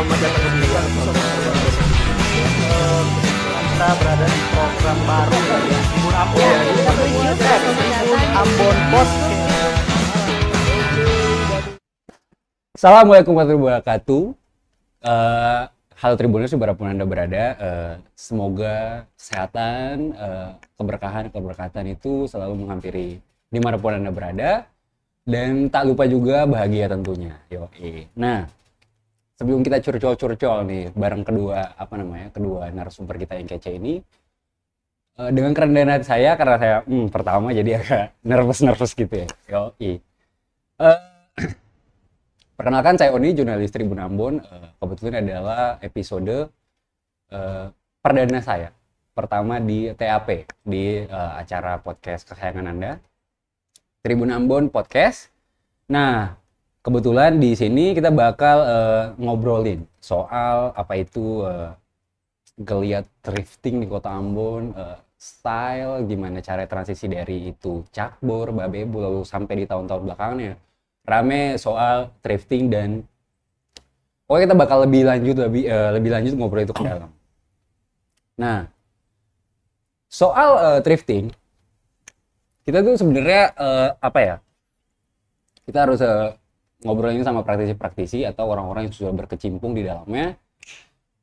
Selamat datang kembali di episode kita berada di program baru dari Tribun Ambon. Tribun Ambon Podcast. Assalamualaikum warahmatullahi wabarakatuh. Halo Tribuners dimanapun Anda berada, semoga kesehatan, keberkahan itu selalu menghampiri dimanapun Anda berada, dan tak lupa juga bahagia tentunya. Yoi. Nah, sebelum kita curcol nih bareng kedua narasumber kita yang kece ini, dengan kerendahan hati saya karena saya pertama jadi agak nervous gitu ya. Yoi. Perkenalkan, saya Oni, jurnalis Tribun Ambon. Kebetulan adalah episode perdana saya pertama di TAP, di acara podcast kesayangan Anda, Tribun Ambon Podcast. Nah, kebetulan di sini kita bakal ngobrolin soal apa itu geliat thrifting di Kota Ambon, style, gimana cara transisi dari itu cakbor, babebo, lalu sampai di tahun-tahun belakangnya rame soal thrifting, dan pokoknya kita bakal lebih lanjut ngobrol itu ke dalam. Nah, soal thrifting, kita tuh sebenarnya kita harus ngobrolin sama praktisi-praktisi atau orang-orang yang sudah berkecimpung di dalamnya.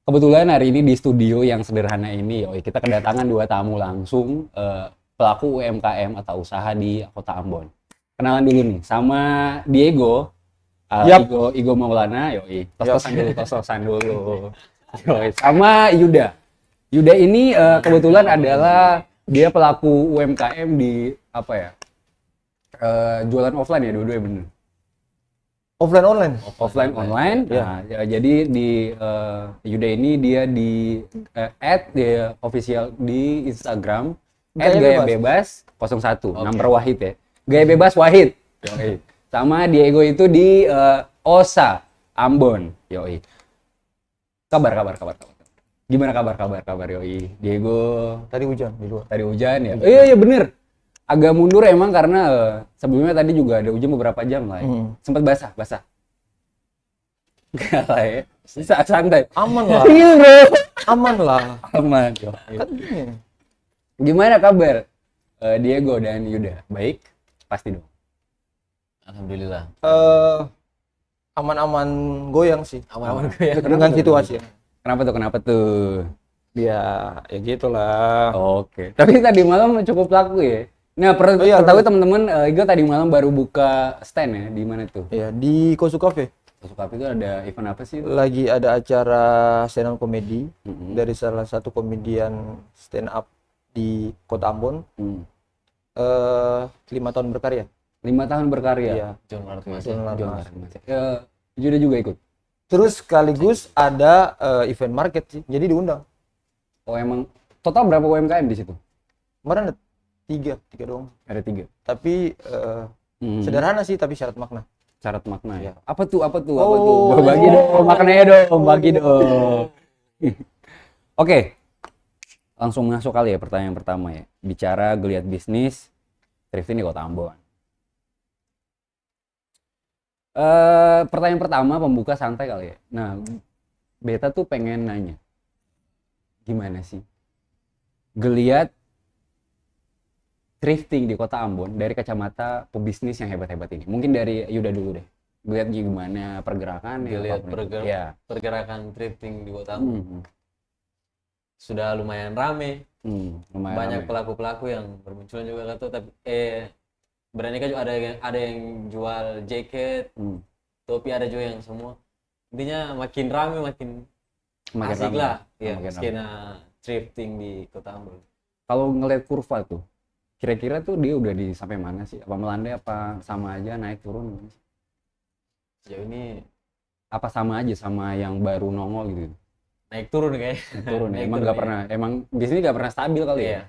Kebetulan hari ini di studio yang sederhana ini, kita kedatangan dua tamu langsung, pelaku UMKM atau usaha di Kota Ambon. Kenalan dulu nih sama Diego, Igo Maulana, tososan dulu. Sama Yuda ini kebetulan adalah dia pelaku UMKM di jualan offline ya, dua-duanya bener. Offline online. Ya. Nah, jadi di Yuda ini dia di dia official di Instagram @gayabebas 01 number Wahid ya. Gaya Bebas Wahid. Yoi. Sama Diego itu di OSA Ambon. Yoi. Kabar. Gimana kabar Yoi? Diego Tadi hujan di luar. tadi hujan ya. Iya bener. Agak mundur emang karena sebelumnya tadi juga ada hujan beberapa jam lah ya. Sempat basah. Enggak lah ya. Santai. Aman lah. Iya bro. Aman. Yoi. Kan gini. Gimana kabar Diego dan Yuda? Baik? Pasti dong. Alhamdulillah. Aman-aman goyang sih. Aman-aman goyang. Dengan situasi. Kenapa tuh? Ya gitulah. Oke. Tapi tadi malam cukup laku ya. Nah, ketahui teman-teman, Igo tadi malam baru buka stand ya. Di mana tuh? Ya, di Kosu Cafe. Kosu Cafe itu ada event apa sih? Lagi ada acara stand up komedi dari salah satu komedian stand up di Kota Ambon. 5 tahun berkarya. 5 tahun berkarya. Iya. John Larmas. Yuda juga ikut. Terus sekaligus ada event market sih. Jadi diundang. Oh, emang total berapa UMKM di situ? Kemarin ada 3 doang. Ada 3. Tapi sederhana sih, tapi syarat makna. Syarat makna ya. Iya. Apa tuh? Bagi dong, maknanya dong, bagi dong. Oke. Langsung masuk kali ya pertanyaan pertama ya. Bicara geliat bisnis thrifting di Kota Ambon. Pertanyaan pertama pembuka santai kali ya. Nah, beta tuh pengen nanya, gimana sih geliat thrifting di Kota Ambon dari kacamata pebisnis yang hebat-hebat ini? Mungkin dari Yuda dulu deh. Geliat gimana pergerakan? Geliat pergerakan thrifting di Kota Ambon. Sudah lumayan rame. Banyak pelaku-pelaku yang bermunculan juga kata, tapi berani kan juga ada yang jual jaket, topi, ada juga yang semua. Intinya makin rame, makin asik rame. lah ya, Makin skena thrifting di Kota Ambon. Kalau ngeliat kurva tuh, kira-kira tuh dia udah di sampai mana sih? Apa melandai, apa sama aja, naik turun? Sejauh ini Apa sama aja sama yang baru nongol gitu? naik turun kayaknya. Turun ya? Naik Emang turun, nggak ya. pernah, emang bisnis nggak pernah stabil kali ya? Iya.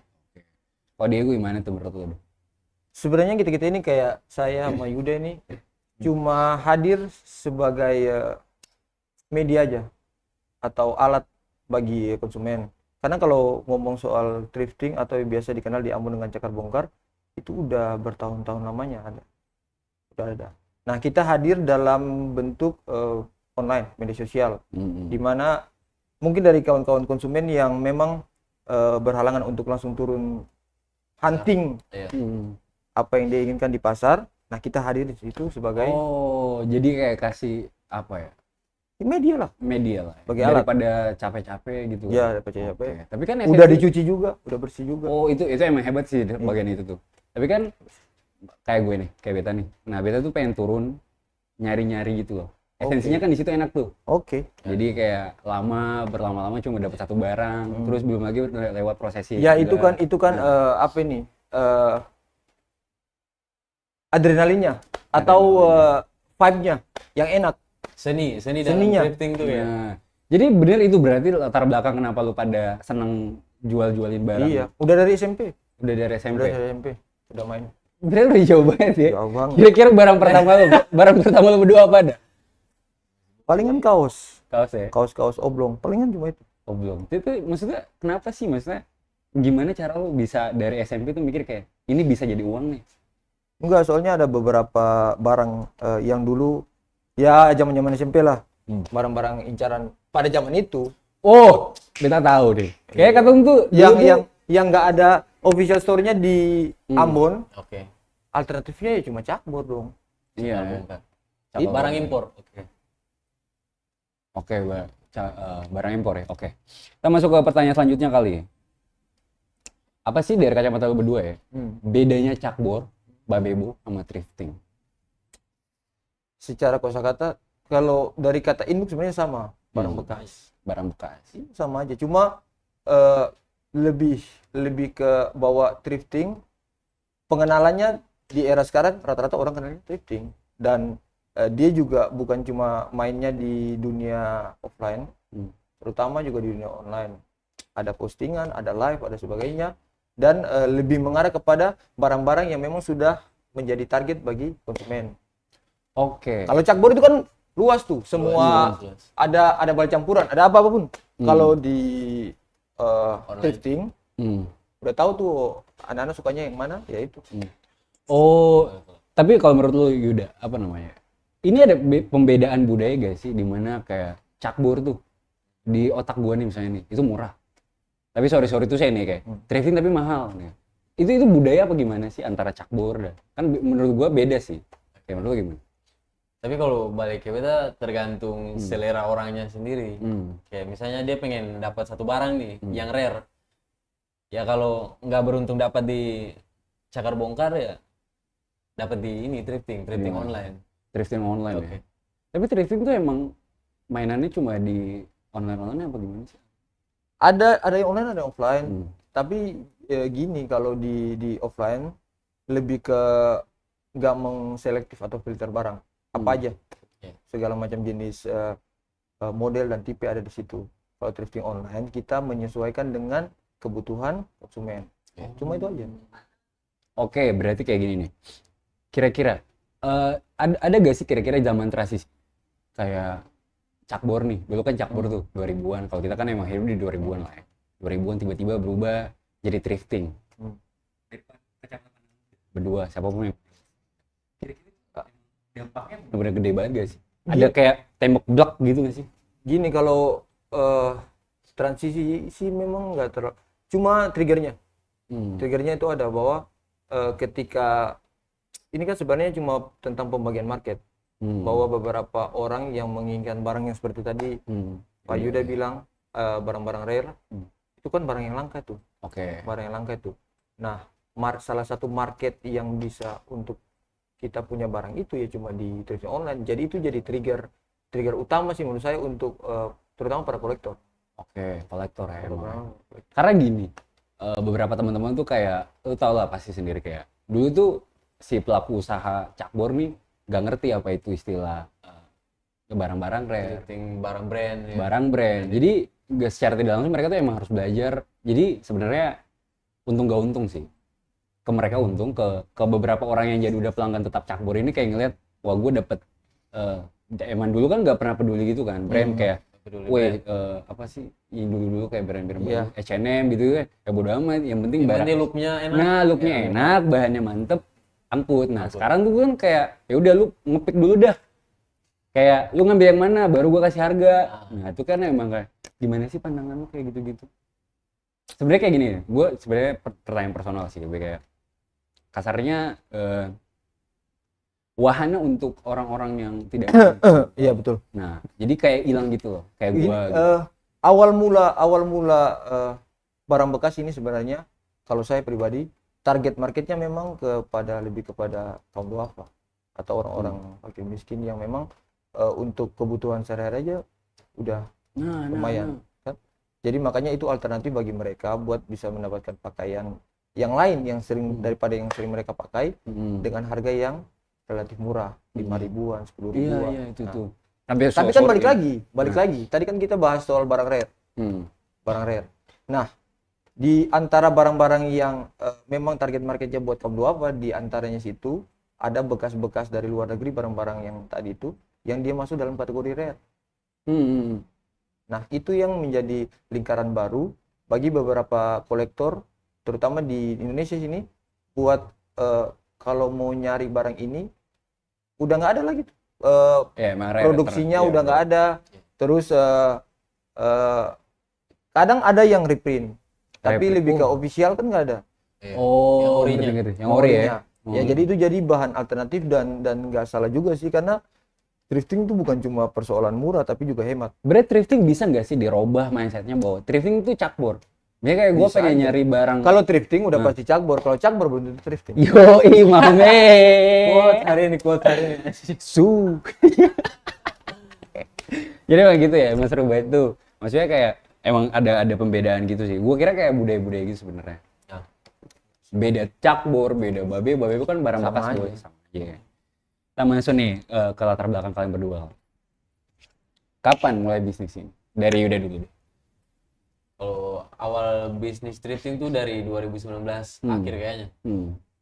Kalau Diego gimana tuh menurut lo? Sebenarnya kita ini kayak saya sama Yuda ini cuma hadir sebagai media aja atau alat bagi konsumen. Karena kalau ngomong soal thrifting atau yang biasa dikenal di Ambon dengan cakar bongkar, itu udah bertahun-tahun lamanya ada. Udah ada. Nah, kita hadir dalam bentuk online, media sosial, di mana mungkin dari kawan-kawan konsumen yang memang berhalangan untuk langsung turun hunting apa yang dia inginkan di pasar. Nah, kita hadir di situ sebagai jadi kayak kasih apa ya? Media lah. Bagi daripada capek-capek gitu. Ya, capek-capek. Okay. Tapi kan udah dicuci juga, udah bersih juga. Oh, itu emang hebat sih bagian itu tuh. Tapi kan kayak gue nih, kayak Beta nih. Nah, Beta tuh pengen turun nyari-nyari gitu loh. Esensinya kan di situ enak tuh. Jadi kayak berlama-lama cuma dapat satu barang, terus belum lagi lewat prosesi. Ya, itu kan apa ini? Adrenalinnya atau vibe-nya yang enak. Seninya thrifting tuh ya. Jadi bener itu berarti latar belakang kenapa lu pada seneng jualin barang. Iya, udah dari SMP. Udah dari SMP. Udah main. Berarti udah jauh banget ya. Jauh banget. Kira-kira barang pertama lu berdua apa ada? Palingan kaos ya. Kaos oblong. Palingan cuma itu. Oblong. Itu maksudnya kenapa sih? Maksudnya gimana cara lu bisa dari SMP tuh mikir kayak ini bisa jadi uang nih? Enggak, soalnya ada beberapa barang yang dulu ya zaman-zaman SMP lah. Barang-barang incaran pada zaman itu. Oh, Beta tahu deh. Kayak katanya tuh yang nggak ada official store-nya di Ambon. Oke. Alternatifnya ya cuma cakbor dong. Iya. Barang impor. Oke, barang impor ya. Oke. Kita masuk ke pertanyaan selanjutnya kali. Apa sih dari kacamata lu berdua ya? Bedanya cakbor, babebo sama thrifting? Secara kosakata, kalau dari kata induk sebenarnya sama, barang bekas. Sama aja, cuma lebih ke bawa thrifting. Pengenalannya di era sekarang rata-rata orang kenalnya thrifting, dan dia juga bukan cuma mainnya di dunia offline, terutama juga di dunia online. Ada postingan, ada live, ada sebagainya, dan lebih mengarah kepada barang-barang yang memang sudah menjadi target bagi konsumen. Oke. Kalau cakbor itu kan luas tuh, semua luas. Ada bal campuran, ada apapun. Kalau di thrifting, udah tahu tuh anak-anak sukanya yang mana, ya itu. Oh, tapi kalau menurut lu Yuda, apa namanya? Ini ada pembedaan budaya gak sih, dimana kayak cakbor tuh di otak gua nih misalnya nih, itu murah. Tapi sorry itu saya nih kayak thrifting tapi mahal nih. Itu budaya apa gimana sih antara cakbor dan kan menurut gua beda sih. Kayak menurut lu gimana? Tapi kalau balik ke kita tergantung selera orangnya sendiri. Kayak misalnya dia pengen dapat satu barang nih yang rare. Ya kalau nggak beruntung dapat di cakar bongkar ya dapat di ini thrifting online. Thrifting online ya. Tapi thrifting tuh emang mainannya cuma di online apa gimana sih? Ada yang online, ada yang offline. Tapi ya gini, kalau di offline lebih ke nggak mengselektif atau filter barang. Apa aja, segala macam jenis model dan tipe ada di situ. Kalau thrifting online kita menyesuaikan dengan kebutuhan konsumen. Cuma itu aja. Oke, berarti kayak gini nih. Kira-kira ada gak sih kira-kira zaman transisi kayak cakbor nih? Dulu kan cakbor tuh 2000-an. Kalau kita kan emang hidup di 2000-an lah ya. 2000-an tiba-tiba berubah jadi thrifting. Berdua, siapapun yang dampaknya bener-bener gede banget gak sih? Ada kayak tembok blok gitu gak sih? Gini, kalau transisi sih memang nggak terlalu, cuma triggernya itu ada bahwa ketika ini kan sebenarnya cuma tentang pembagian market, bahwa beberapa orang yang menginginkan barang yang seperti tadi Pak Yuda bilang barang-barang rare, itu kan barang yang langka tuh. Barang yang langka itu. Nah, salah satu market yang bisa untuk kita punya barang itu ya cuma di thrifting online. Jadi itu jadi trigger utama sih menurut saya untuk terutama para kolektor. Kolektor ya emang. Karena gini, beberapa teman-teman tuh kayak, lu tau lah pasti sendiri kayak dulu tuh si pelaku usaha cakbor nih gak ngerti apa itu istilah barang-barang rare, barang brand. Barang brand. Jadi secara tidak langsung mereka tuh emang harus belajar. Jadi sebenarnya untung gak untung sih. Ke mereka untung, ke beberapa orang yang jadi udah pelanggan tetap cakbor ini kayak ngeliat, wah gue dapet emang dulu kan gak pernah peduli gitu kan brand kayak apa sih yang dulu kayak brand-brand H&M gitu kan, ya bodo amat, yang penting barang looknya enak. Nah, looknya enak, bahannya mantep, angkut. Nah, sekarang tuh kan kayak ya udah lu ngepik dulu dah. Kayak lu ngambil yang mana baru gua kasih harga. Nah, itu kan emang kayak gimana sih pandangan lu kayak gitu-gitu. Sebenarnya kayak gini, gue sebenarnya pertanyaan personal sih, lebih kayak kasarnya wahana untuk orang-orang yang tidak Iya betul. Nah, jadi kayak hilang gitu loh, kayak gua gitu. Awal mula barang bekas ini sebenarnya kalau saya pribadi target marketnya memang lebih kepada kaum duafa atau orang-orang fakir miskin yang memang untuk kebutuhan sehari-hari aja udah lumayan. Kan? Jadi makanya itu alternatif bagi mereka buat bisa mendapatkan pakaian yang lain yang sering daripada yang sering mereka pakai dengan harga yang relatif murah, 5 ribuan, 10 ribuan. Iya, itu Nah, tuh. Tapi kan balik lagi. Tadi kan kita bahas soal barang rare. Barang rare. Nah, di antara barang-barang yang memang target marketnya buat kaum duafa, di antaranya situ ada bekas-bekas dari luar negeri barang-barang yang tadi itu yang dia masuk dalam kategori rare. Nah, itu yang menjadi lingkaran baru bagi beberapa kolektor, terutama di Indonesia sini, buat kalau mau nyari barang ini udah nggak ada lagi tuh. Produksinya udah nggak ada. Terus kadang ada yang reprint, tapi lebih ke official kan nggak ada. Oh, yang ori ya. Ya jadi itu jadi bahan alternatif dan nggak salah juga sih, karena thrifting itu bukan cuma persoalan murah tapi juga hemat. Berarti thrifting bisa nggak sih dirubah mindsetnya bahwa thrifting itu cakbor? Biasanya kayak gue pengen nyari barang. Kalau thrifting udah pasti cakbor, kalau cakbor belum tentu thrifting. Yo, mame. Quote hari ini. Su. Jadi emang gitu ya, Mas Ruba itu. Maksudnya kayak emang ada pembedaan gitu sih. Gue kira kayak budaya-budaya gitu sebenarnya. Beda cakbor, beda babe itu kan barang bekas gue sama aja. Kita masuk nih ke latar belakang kalian berdua. Kapan mulai bisnis ini? Dari Yuda dulu deh. Kalau awal bisnis thrifting tuh dari 2019 akhir kayaknya.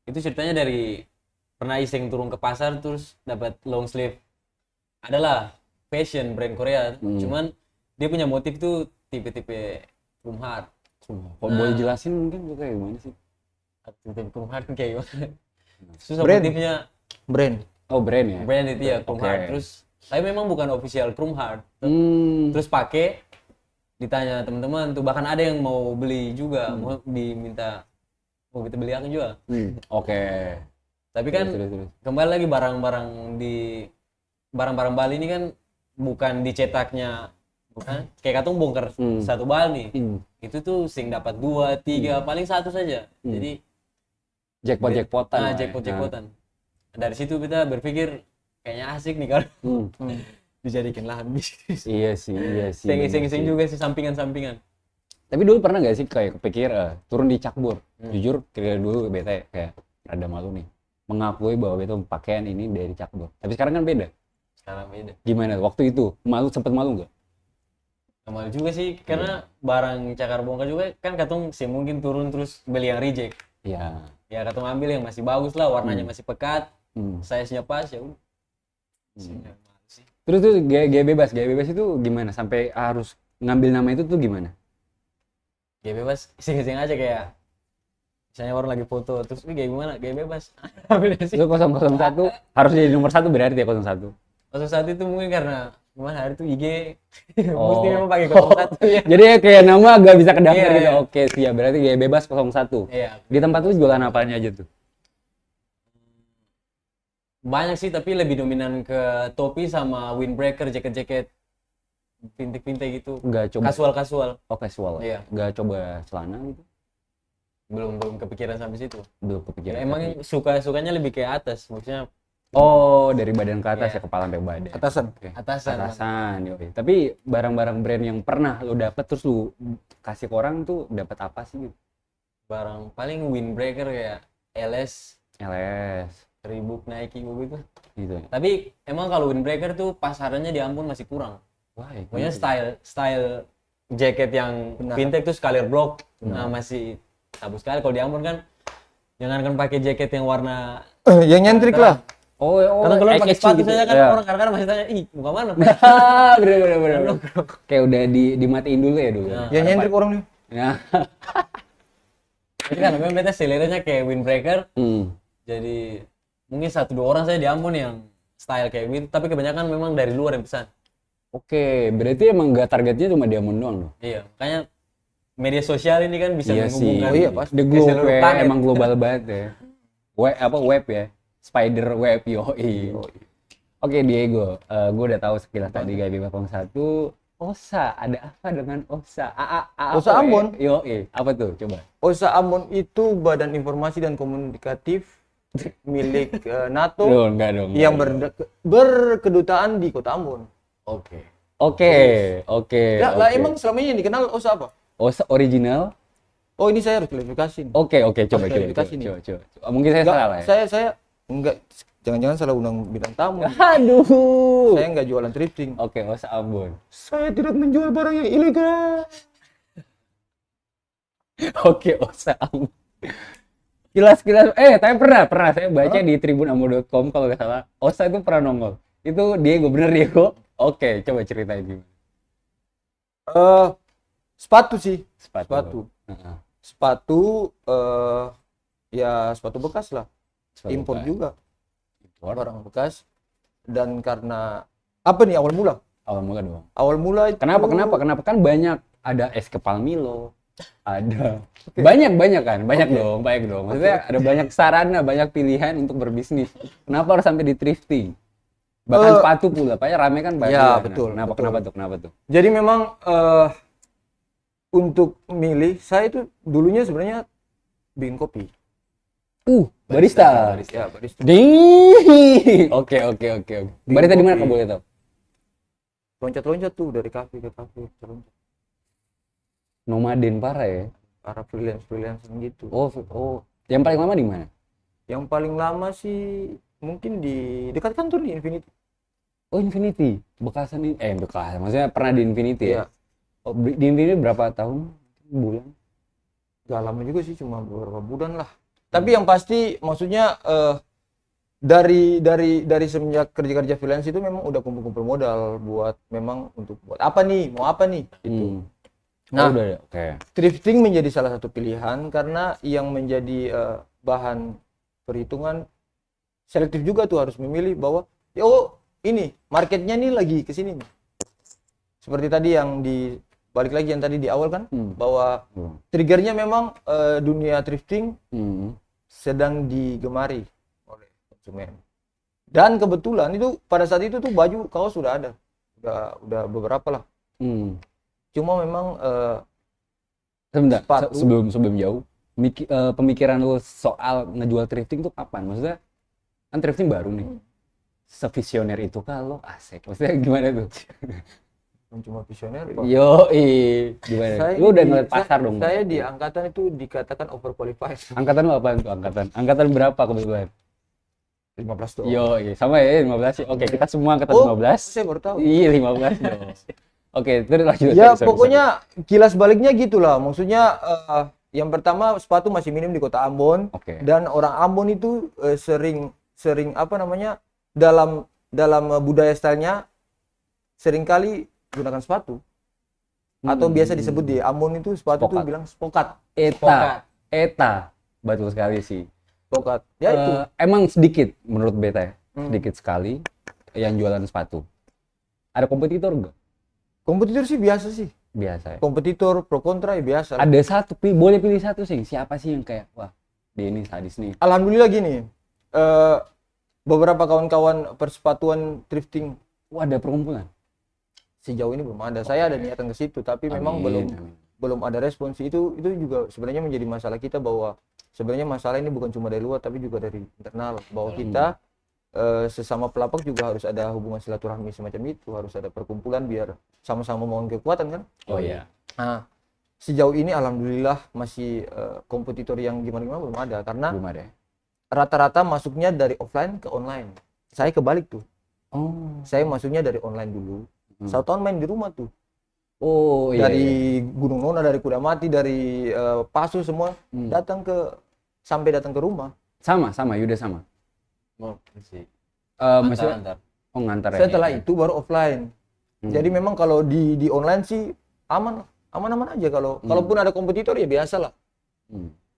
Itu ceritanya dari pernah iseng turun ke pasar terus dapat long sleeve. Adalah fashion brand Korea. Cuman dia punya motif tuh tipe-tipe Krumhard. Kalau boleh jelasin mungkin kayak gimana sih? Tipe Krumhard kayak gimana? Susah Brand. motifnya. Brand. Oh, brand ya? Brand itu ya Krumhard. Terus tapi memang bukan official Krumhard. Terus pakai ditanya teman-teman tuh, bahkan ada yang mau beli juga, mau kita beli aku juga. Oke. Tapi kan kembali lagi barang-barang Bali ini kan bukan dicetaknya, bukan kayak katong bongkar satu bal nih, itu tuh sing dapat 2, 3, paling 1 saja. Jadi jackpotan. Jackpotan. Dari situ kita berpikir kayaknya asik nih kalau dijadikan lahan bisnis. Iya sih. Seng juga sih sampingan. Tapi dulu pernah gak sih kayak kepikir turun di cakbor? Jujur kira dulu bete kayak rada malu nih mengakui bahwa itu pakaian ini dari cakbor. Tapi sekarang kan beda. Gimana waktu itu? Sempet malu nggak? Malu juga sih, karena barang cakar bongkar juga kan katong mungkin turun terus beli yang reject. Iya. Ya katong ambil yang masih bagus lah, warnanya masih pekat, size-nya pas ya udah. Terus tuh gaya bebas itu gimana? Sampai harus ngambil nama itu tuh gimana? Gaya bebas, iseng-iseng aja kayak misalnya orang lagi foto, terus ini gaya gimana? Gaya bebas. Itu 001 harus jadi nomor 1 berarti ya 01? 01 itu mungkin karena gimana hari itu IG mesti memang pakai 01 ya. Jadi kayak nama agak bisa kedaftar gitu. Oke, siap. Berarti gaya bebas 01. Iya. Di tempat lu jualan apanya aja tuh? Banyak sih, tapi lebih dominan ke topi sama windbreaker, jaket-jaket vintage gitu. Enggak coba kasual. Oh, casual. Iya. Enggak coba celana gitu. Belum kepikiran sampai situ. Belum kepikiran. Ya, emang sukanya lebih ke atas, maksudnya. Oh, dari badan ke atas ya, kepala sampai badan. Atasan. Okay. Atasan. Yoi. Tapi barang-barang brand yang pernah lu dapet terus lu kasih ke orang tuh dapat apa sih gitu? Barang paling windbreaker kayak LS, Reebok, Nike gitu. Gitu. Tapi emang kalau windbreaker tuh pasarannya di Ambon masih kurang. Wah, pokoknya style jaket yang vintage tuh Scalar Block. Nah, masih tabu sekali kalau di Ambon kan. Jangankan pakai jaket yang warna yang nyentrik lah. Oh, karena kalau pakai sepatu saja kan orang kadang-kadang masih tanya, "Ih, muka mana?" Bener. Kayak udah dimatiin dulu ya dulu. Yang nyentrik orang nih. Ya. Jadi kan memang beta seleranya kayak windbreaker. Jadi mungkin 1-2 orang saya di Ambon yang style kayak gitu, tapi kebanyakan memang dari luar yang pesan. Oke, berarti emang nggak targetnya cuma Diamond doang dong? Iya, makanya media sosial ini kan bisa Iya sih. menghubungkan. Oh iya, pas. The globe seluruh ya, planet. emang global banget ya. Web ya, spider web yoi. Oke Diego, gue udah tahu sekilas tadi Gaby 01. Osa, ada apa dengan Osa? Osa Ambon. Yoi, apa tuh? Coba. OSA Ambon itu Badan Informasi dan Komunikatif milik NATO Duh, enggak dong. yang berkedutaan di Kota Ambon. Oke. Oke. Ya, lah emang selama ini yang dikenal OSA apa? Osa original. Oh, ini saya harus klarifikasi. Oke, coba. klarifikasi nih. Mungkin saya Enggak, salah lah ya. saya enggak, jangan-jangan salah undang bintang tamu. Aduh. Saya enggak jualan thrifting. Oke, Osa Ambon. Saya tidak menjual barang yang ilegal. Oke, Osa Ambon. Kilas. Tapi pernah saya baca di tribunambo.com kalau nggak salah. Osa itu pernah nongol. Itu Diego, bener Diego? Oke, coba ceritain gimana. Sepatu sih. Sepatu. Sepatu ya sepatu bekas lah. Impor bekas. juga. Impor. Barang bekas. Dan karena apa nih awal mula? Awal mula doang. Awal mula itu Kenapa? Kan banyak ada es kepal Milo. Ada. Banyak kan? Banyak dong. Maksudnya ada banyak sarana, banyak pilihan untuk berbisnis. Kenapa harus sampai di thrifting? Bahkan sepatu pula, Pak, rame kan banyak. Ya, Nah, betul. Kenapa tuh? Jadi memang untuk milih saya itu dulunya sebenarnya bikin kopi. Barista. Ya, barista. Oke. Barista di mana kalau boleh tahu? Loncat-loncat tuh dari kafe ke kafe, loncat. Nomaden parah ya. Para freelance gitu. Oh. Yang paling lama di mana? Yang paling lama sih mungkin di dekat kantor di Infinity. Oh, Infinity. Bekasan ini Bekasan. Maksudnya pernah di Infinity ya? Iya. Oh, di Infinity berapa tahun? Bulan? Gak lama juga sih, cuma beberapa bulan lah. Tapi yang pasti maksudnya dari semenjak kerja freelance itu memang udah kumpul modal buat memang untuk buat apa nih, mau apa nih gitu. Nah, udah ya. Oke. Thrifting menjadi salah satu pilihan karena yang menjadi bahan perhitungan selektif juga tuh, harus memilih bahwa ini marketnya nih lagi ke sini nih. Seperti tadi yang balik lagi yang tadi di awal kan, bahwa triggernya memang dunia thrifting sedang digemari oleh konsumen. Dan kebetulan itu pada saat itu tuh baju kaos sudah ada. Udah beberapa lah. Cuma memang sebentar, sepatu. sebelum jauh, pemikiran lu soal ngejual thrifting tuh kapan? Maksudnya kan thrifting baru nih. Sevisioner itu kalau asik. Maksudnya gimana tuh? Cuma visioner. Gimana? Lu udah ngeliat pasar dong. Saya di angkatan itu dikatakan overqualified. Angkatan lu apaan tuh angkatan? Angkatan berapa kebetulan? 15 doang. Sama ya 15 sih. Oke, kita semua angkatan 15. Saya baru tahu. Iya, 15 dong. Oke, terus lanjut. Ya, pokoknya kilas baliknya gitulah. Maksudnya yang pertama sepatu masih minim di Kota Ambon. Oke. Dan orang Ambon itu sering apa namanya? dalam budaya stylenya seringkali gunakan sepatu. Atau biasa disebut di Ambon itu sepatu itu bilang spokat. Eta. Betul sekali sih. Spokat. Ya itu. Emang sedikit menurut beta ya. Sedikit sekali yang jualan sepatu. Ada kompetitor enggak? Kompetitor sih biasa sih. Biasa ya. Kompetitor pro kontra ya biasa. Ada satu, boleh pilih satu sih. Siapa sih yang kayak wah, dia ini sadis nih. Alhamdulillah gini. Beberapa kawan-kawan persepatuan thrifting. Ada perkumpulan. Sejauh ini belum ada. Saya ada niatan ke situ, tapi memang belum ada respons. Itu juga sebenarnya menjadi masalah kita, bahwa sebenarnya masalah ini bukan cuma dari luar tapi juga dari internal, bahwa kita sesama pelapak juga harus ada hubungan silaturahmi semacam itu, harus ada perkumpulan biar sama-sama membangun kekuatan kan. Oh iya. Nah, sejauh ini alhamdulillah masih kompetitor yang gimana-gimana belum ada, karena Belum ada. rata-rata masuknya dari offline ke online. Saya kebalik tuh. Oh. Saya masuknya dari online dulu. 1 tahun main di rumah tuh. Oh iya. Dari Gunung Nona, dari Kudamati, dari Pasu semua sampai datang ke rumah. Sama, Yuda sama. Oh, sih. Maksudnya ngantar ya. Setelah itu baru offline. Jadi memang kalau di online sih aman aja, kalaupun ada kompetitor ya biasa lah.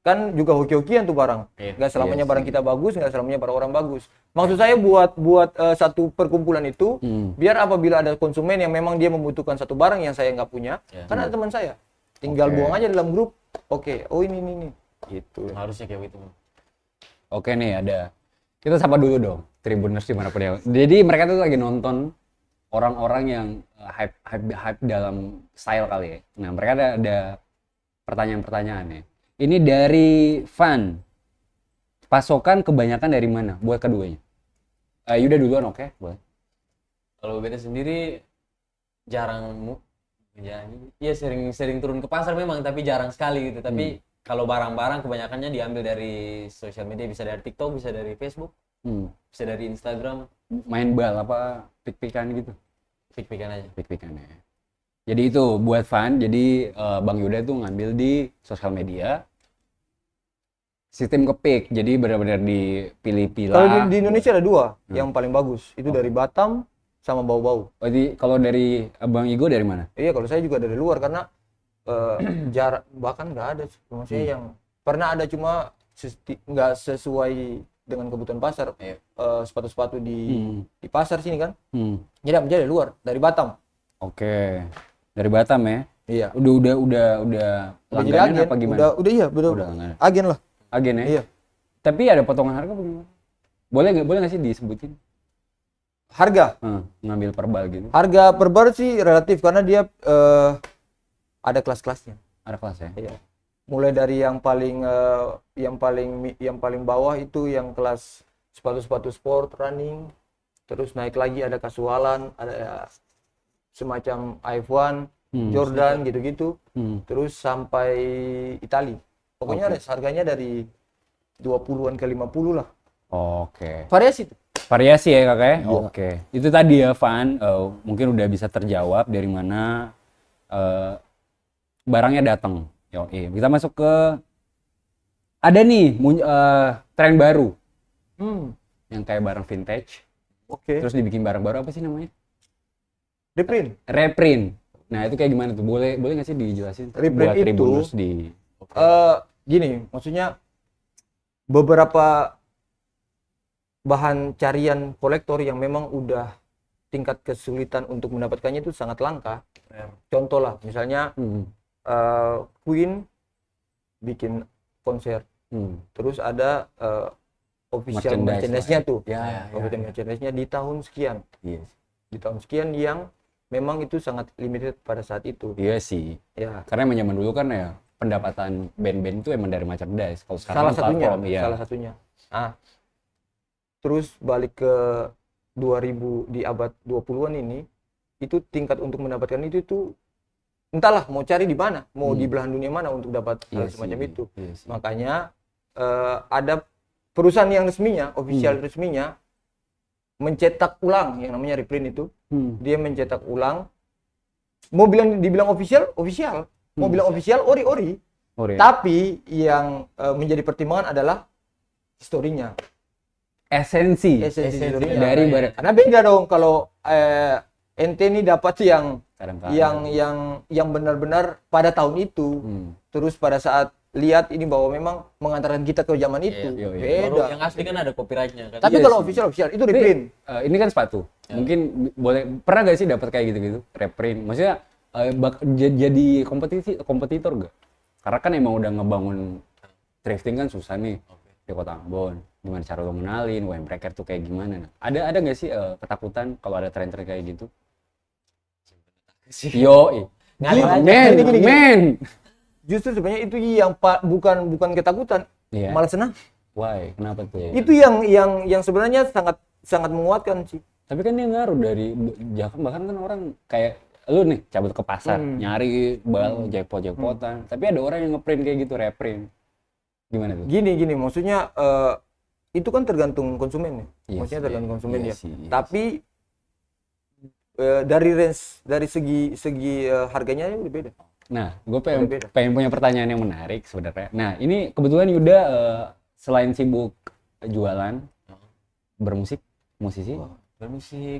kan juga hoki-hokian tuh barang. Nggak selamanya barang kita bagus, nggak selamanya barang orang bagus. Maksud saya buat satu perkumpulan itu, biar apabila ada konsumen yang memang dia membutuhkan satu barang yang saya nggak punya, kan ada teman saya, tinggal buang aja dalam grup. Oke, oh ini, gitu. Harusnya kayak gitu. Oke nih, kita sapa dulu dong, Tribuners dimanapun ya. Jadi mereka tuh lagi nonton orang-orang yang hype dalam style kali ya. Nah, mereka ada pertanyaan-pertanyaan nih. Ini dari Van. Pasokan kebanyakan dari mana buat keduanya? Yuda duluan, oke, boleh. Kalau beda sendiri ya sering turun ke pasar memang, tapi jarang sekali gitu. Tapi kalau barang-barang kebanyakannya diambil dari sosial media, bisa dari TikTok, bisa dari Facebook, bisa dari Instagram. Main bal apa pik-pikan gitu? Pik-pikan aja. Pik-pikan ya. Jadi itu buat Van. Jadi Bang Yuda tuh ngambil di sosial media. Sistem kepik, jadi benar-benar dipilih-pilih. Kalau di Indonesia ada dua yang paling bagus, itu dari Batam sama Bau-Bau. Oh, jadi kalau dari Bang Igo dari mana? Iya, kalau saya juga dari luar karena jarak bahkan nggak ada, maksudnya yang pernah ada cuma nggak sesuai dengan kebutuhan pasar. Sepatu-sepatu di pasar sini kan, jadi menjadi luar dari Batam. Oke, dari Batam ya? Iya. Udah langganan apa gimana? Udah iya, udah agen lah. Agen ya? Iya. Tapi ada potongan harga bagaimana? Boleh nggak sih disebutin? Harga? Ngambil per bal gitu. Harga per bar sih relatif karena dia ada kelas-kelasnya. Ada kelas ya? Iya. Mulai dari yang paling bawah itu yang kelas sepatu-sepatu sport, running, terus naik lagi ada kasualan, ada semacam F1, Jordan gitu-gitu, terus sampai Itali. Pokoknya harganya dari 20-an ke 50 lah. Oke. Variasi tuh. Variasi ya kakak ya? Oke. Itu tadi ya Van, mungkin udah bisa terjawab dari mana barangnya datang. Kita masuk ke ada nih tren baru. Yang kayak barang vintage. Oke. Terus dibikin barang baru, apa sih namanya? Reprint. Nah, itu kayak gimana tuh? Boleh nggak sih dijelasin? Reprint buat Tribuners di gini, maksudnya beberapa bahan carian kolektor yang memang udah tingkat kesulitan untuk mendapatkannya itu sangat langka. Contoh lah, misalnya Queen bikin konser, terus ada official merchandise-nya tuh, official merchandise-nya di tahun sekian, di tahun sekian yang memang itu sangat limited pada saat itu. Iya sih. Ya. Karena emang zaman dulu kan ya pendapatan band-band itu emang dari merchandise. Kalau sekarang salah satunya. Terus balik ke 2000 di abad 20-an ini, itu tingkat untuk mendapatkan itu tuh entahlah mau cari di mana, mau di belahan dunia mana untuk dapat hal semacam itu. Makanya ada perusahaan yang resminya, official resminya mencetak ulang yang namanya reprint itu. Dia mencetak ulang. Mau dibilang official, mau bilang official, ori. Tapi yang menjadi pertimbangan adalah historinya. Esensi dari barang. Karena beda dong kalau ente ini dapat yang benar-benar pada tahun itu, terus pada saat lihat ini bahwa memang mengantarkan kita ke zaman itu. Beda. Yang asli kan ada copyrightnya kan. Tapi kalau official itu reprint. Ini kan sepatu. Mungkin boleh, pernah gak sih dapat kayak gitu-gitu reprint? Maksudnya jadi kompetitor gak? Karena kan emang udah ngebangun thrifting kan susah nih di Kota Ambon. Gimana cara lo ngenalin UMBreaker tuh kayak gimana? Ada nggak sih ketakutan kalau ada tren-tren kayak gitu? Men. Justru sebenarnya itu yang bukan ketakutan, malah senang. Why? Kenapa tuh? Itu yang sebenarnya sangat menguatkan sih. Tapi kan dia ngaruh dari bahkan kan orang kayak lu nih cabut ke pasar nyari bal jackpotan, tapi ada orang yang ngeprint kayak gitu, reprint. Gimana tuh? Gini maksudnya itu kan tergantung konsumen ya. Maksudnya tergantung konsumen ya. Tapi dari segi harganya udah beda. Nah, gue pengen punya pertanyaan yang menarik sebenarnya. Nah, ini kebetulan Yuda selain sibuk jualan, bermusik, musisi,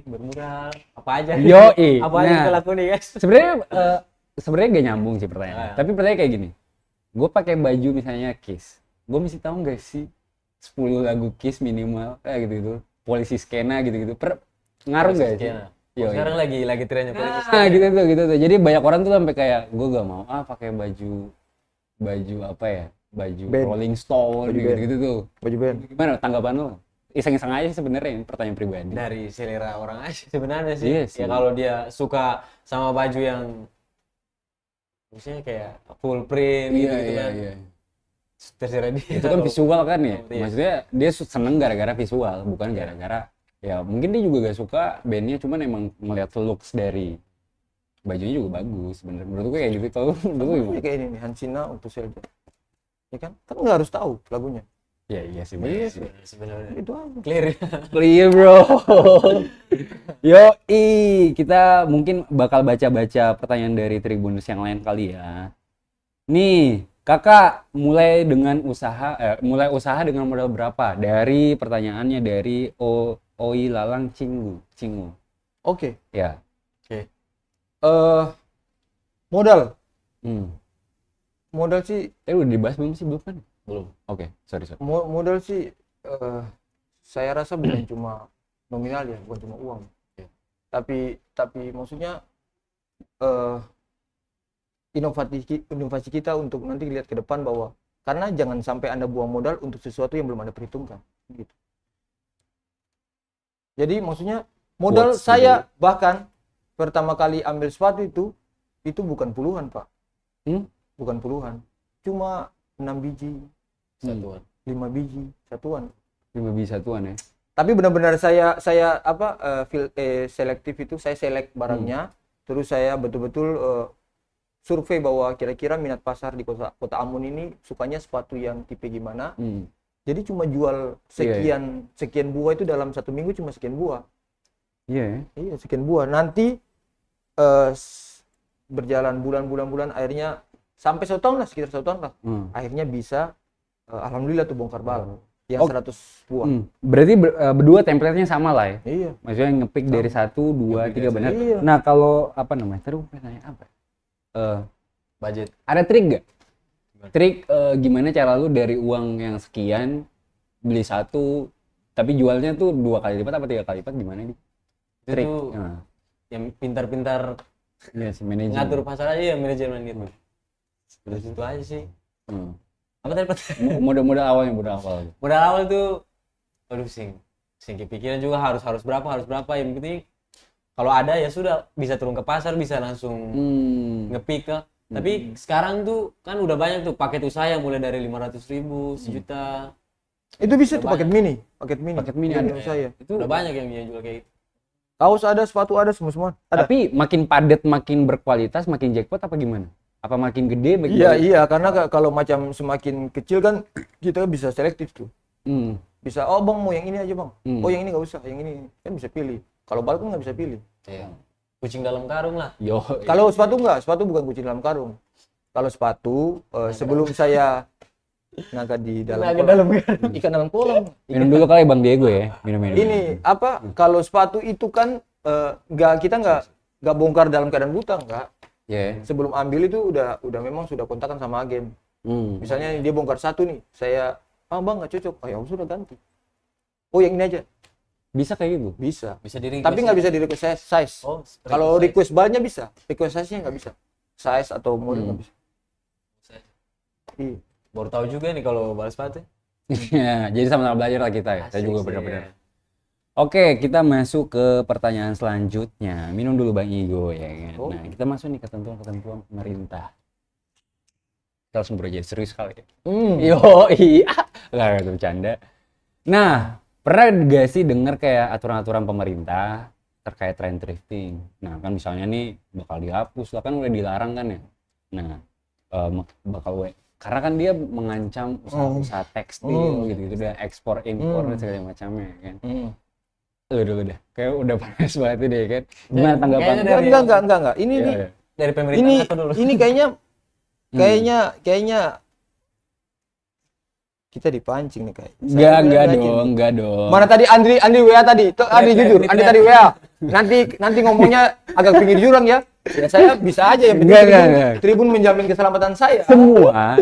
bermural, apa aja. Yoi. Apa aja kita lakuin nih guys. Sebenarnya gak nyambung sih pertanyaannya. Tapi pertanyaan kayak gini. gue pakai baju misalnya Kiss, gue mesti tahu nggak sih 10 lagu Kiss minimal kayak gitu polisi skena gitu ngaruh nggak sih? Sekarang lagi trennya polisi skena gitu tuh. Jadi banyak orang tuh sampai kayak gue gak mau pakai baju apa ya, baju band. Rolling Stone gitu tuh. Baju band. Gimana tanggapan lo? Iseng-iseng aja sebenarnya, pertanyaan pribadi. Dari selera orang aja sebenarnya sih. Yes, ya kalau dia suka sama baju yang misalnya kayak full print gitu kan. Iya. Terserah dia. Itu kan visual kan ya. Maksudnya dia seneng gara-gara visual, bukan gara-gara ya mungkin dia juga gak suka bandnya, cuman emang ngeliat looks dari bajunya juga bagus sebenarnya. Menurut gue kayak gitu tau. Dulu kayak ini nih Hansina untuk Selja. Ya kan nggak harus tahu lagunya. Iya sih sebenarnya. Itu aja. Clear bro. Kita mungkin bakal baca-baca pertanyaan dari Tribuners yang lain kali ya. Nih, Kakak mulai usaha dengan modal berapa? Dari pertanyaannya dari Oi Lalang Cingu. Oke. Ya. Oke. Modal. Modal sih. Udah dibahas belum sih? Belum kan? Belum. Oke, sorry. Modal sih saya rasa bukan cuma nominal ya, bukan cuma uang. Tapi maksudnya inovasi kita untuk nanti lihat ke depan bahwa karena jangan sampai Anda buang modal untuk sesuatu yang belum Anda perhitungkan gitu. Jadi maksudnya modal saya bahkan pertama kali ambil sepatu itu bukan puluhan, Pak. Bukan puluhan. Cuma 6 biji satuan. 5 biji satuan. 5 biji satuan ya. Tapi benar-benar saya selektif itu, saya select barangnya, terus saya betul-betul survei bahwa kira-kira minat pasar di kota Ambon ini sukanya sepatu yang tipe gimana. Jadi cuma jual sekian buah itu dalam 1 minggu cuma sekian buah. Iya, sekian buah. Nanti berjalan bulan akhirnya sampai 1 tahun lah, sekitar 1 tahun lah. Akhirnya bisa alhamdulillah tuh bongkar bal yang 100 buah. Berarti berdua template-nya sama lah ya? Iya. Maksudnya ngepick dari 1, 2, 3 benar. Iya. Nah, kalau apa namanya? Terus nanya apa? Budget. Ada trik nggak? Trik gimana cara lu dari uang yang sekian beli 1 tapi jualnya tuh 2 kali lipat apa 3 kali lipat, gimana nih? Trik. Yang pintar-pintar ngatur pasar aja ya, manajemen gitu. Terus itu aja sih. Apa tadi modal awal? Modal awal tuh sing kepikiran juga harus berapa yang penting kalau ada ya sudah bisa turun ke pasar, bisa langsung ngepick ke. Tapi sekarang tuh kan udah banyak tuh paket usaha yang mulai dari 500.000, 1 juta. Itu bisa tuh paket mini ada saya. Itu udah banyak yang jual kayak gitu. Kaos ada, sepatu ada, semua ada. Tapi makin padat, makin berkualitas, makin jackpot apa gimana? Apa makin gede? Iya, karena kalau macam semakin kecil kan kita bisa selektif tuh. Bisa, bang mau yang ini aja bang. Yang ini nggak usah, yang ini kan bisa pilih. Kalau bal kan nggak bisa pilih. Iya. Kucing dalam karung lah. Kalau sepatu nggak, sepatu bukan kucing dalam karung. Kalau sepatu sebelum saya naga di dalam ikan dalam kolam. Minum dulu kali Bang Diego ya. Minum. Ini kalau sepatu itu kan kita nggak bongkar dalam keadaan buta, nggak. Sebelum ambil itu udah memang sudah kontakkan sama agen. Misalnya dia bongkar 1 nih, saya bang nggak cocok, ya sudah ganti. Yang ini aja. Bisa kayak gitu? Bisa di request. Tapi nggak bisa di request size. Kalau request balnya bisa, request size-nya nggak bisa. Size atau model nggak bisa. Baru tahu juga nih kalau bal sepatu. Ya, jadi sama-sama belajar lah kita ya. Saya juga benar-benar. Oke, kita masuk ke pertanyaan selanjutnya. Minum dulu Bang Igo ya kan. Nah, kita masuk nih ketentuan pemerintah. Kita langsung bekerja serius kali ya. Nggak bercanda. Nah, pernah gak sih dengar kayak aturan-aturan pemerintah terkait trend thrifting? Nah, kan misalnya nih bakal dihapus lah, kan udah dilarang kan ya. Nah, karena kan dia mengancam usaha tekstil gitu udah ekspor impor dan segala macamnya kan. Udah kayak udah panas banget deh kan. Gimana tanggapan? Enggak. Ini dari pemerintah dulu. Ini kayaknya kita dipancing nih kayak. Enggak dong. Mana tadi Andri WA tadi? Andri jujur, Andri tadi WA. Nanti ngomongnya agak pinggir jurang ya. Ya saya bisa aja yang Enggak, penting enggak. Tribun menjamin keselamatan saya. Semua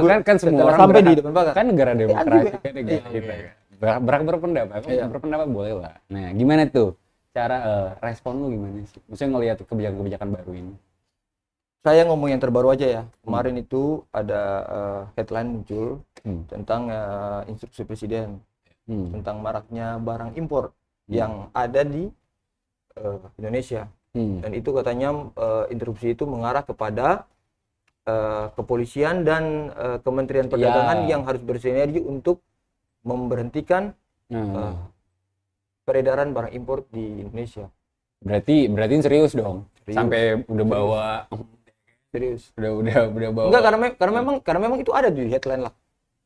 kan semua orang sampai di depan pagar. kan negara demokrasi kan Iya. gitu kan. Berpendapat, Iya. berpendapat boleh lah. Nah, gimana tuh cara respon lu gimana sih? Maksudnya ngelihat kebijakan-kebijakan baru ini. Saya ngomong yang terbaru aja ya. Kemarin itu ada headline muncul tentang instruksi presiden tentang maraknya barang impor yang ada di Indonesia. Dan itu katanya interupsi itu mengarah kepada kepolisian dan Kementerian Perdagangan yang harus bersinergi untuk memberhentikan peredaran barang impor di Indonesia. Berarti serius dong. Serius. Sampai udah bawa Serius. udah bawa. Enggak, karena memang itu ada di headline lah.